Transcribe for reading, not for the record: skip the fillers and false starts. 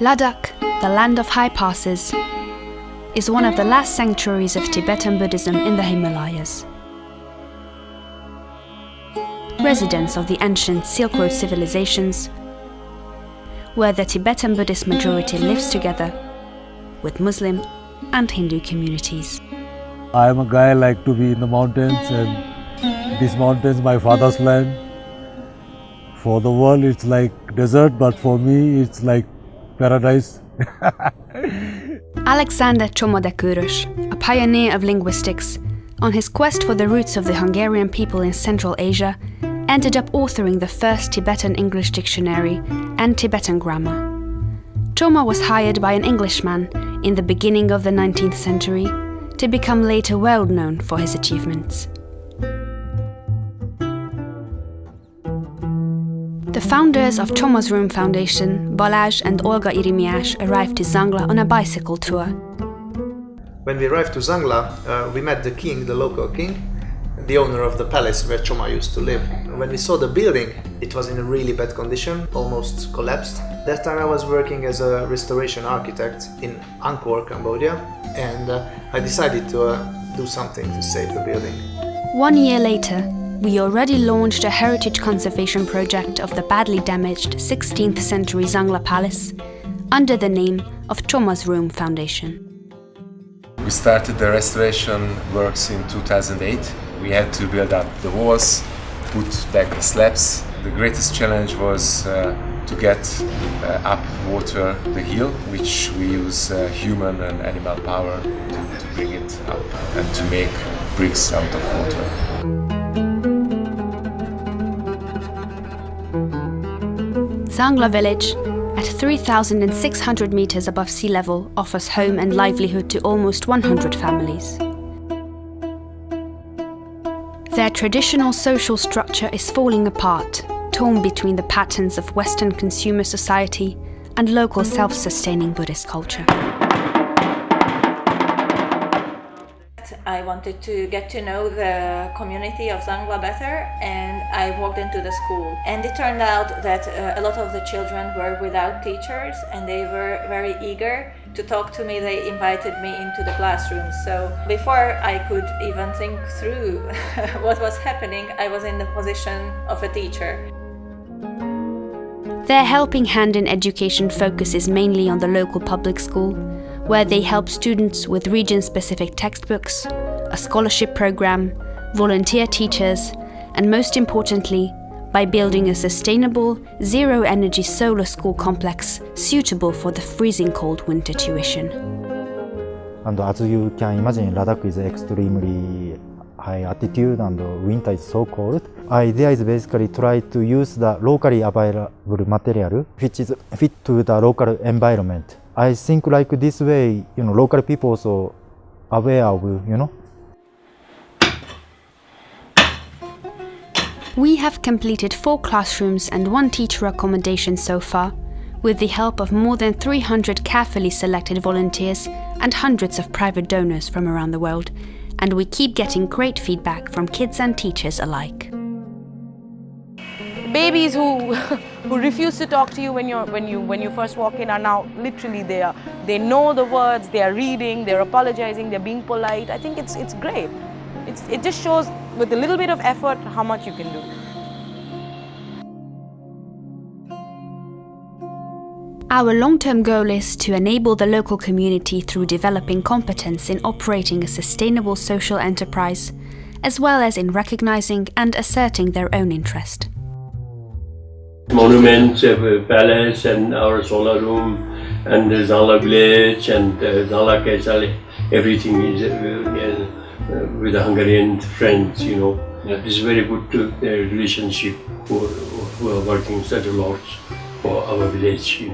Ladakh, the land of high passes, is one of the last sanctuaries of Tibetan Buddhism in the Himalayas. Residents of the ancient Silk Road civilizations, where the Tibetan Buddhist majority lives together with Muslim and Hindu communities. I am a guy like to be in the mountains, and these mountains my father's land. For the world it's like desert, but for me it's like paradise. Alexander Csoma de Kőrös, a pioneer of linguistics, on his quest for the roots of the Hungarian people in Central Asia, ended up authoring the first Tibetan English Dictionary and Tibetan grammar. Csoma was hired by an Englishman in the beginning of the 19th century to become later well known for his achievements. The founders of Csomasroom Foundation, Balázs and Olga Irimiás, arrived to Zangla on a bicycle tour. When we arrived to Zangla, we met the king, the local king, the owner of the palace where Csoma used to live. When we saw the building, it was in a really bad condition, almost collapsed. That time I was working as a restoration architect in Angkor, Cambodia, and I decided to do something to save the building. 1 year later, we already launched a heritage conservation project of the badly damaged 16th century Zangla Palace under the name of Csomasroom Foundation. We started the restoration works in 2008. We had to build up the walls, put back the slabs. The greatest challenge was to get up water the hill, which we use human and animal power to bring it up and to make bricks out of water. Zangla village, at 3,600 meters above sea level, offers home and livelihood to almost 100 families. Their traditional social structure is falling apart, torn between the patterns of Western consumer society and local self-sustaining Buddhist culture. I wanted to get to know the community of Zangla better, and I walked into the school. And it turned out that a lot of the children were without teachers, and they were very eager to talk to me. They invited me into the classroom. So before I could even think through what was happening, I was in the position of a teacher. Their helping hand in education focuses mainly on the local public school, where they help students with region-specific textbooks, a scholarship program, volunteer teachers, and most importantly, by building a sustainable, zero-energy solar school complex suitable for the freezing cold winter tuition. And as you can imagine, Ladakh is extremely high altitude and winter is so cold. Idea is basically try to use the locally available material which is fit to the local environment. I think like this way, local people also aware of, We have completed 4 classrooms and 1 teacher accommodation so far, with the help of more than 300 carefully selected volunteers and hundreds of private donors from around the world, and we keep getting great feedback from kids and teachers alike. Babies who refuse to talk to you when you first walk in are now literally they know the words, they are reading, they're apologizing, they're being polite. I think it's great. It just shows with a little bit of effort how much you can do. Our long-term goal is to enable the local community through developing competence in operating a sustainable social enterprise, as well as in recognizing and asserting their own interest. Monuments, palace, and our solar room, and the Zangla village, and Zangla Castle, everything is with the Hungarian friends, It's very good relationship who are working such a lot for our village,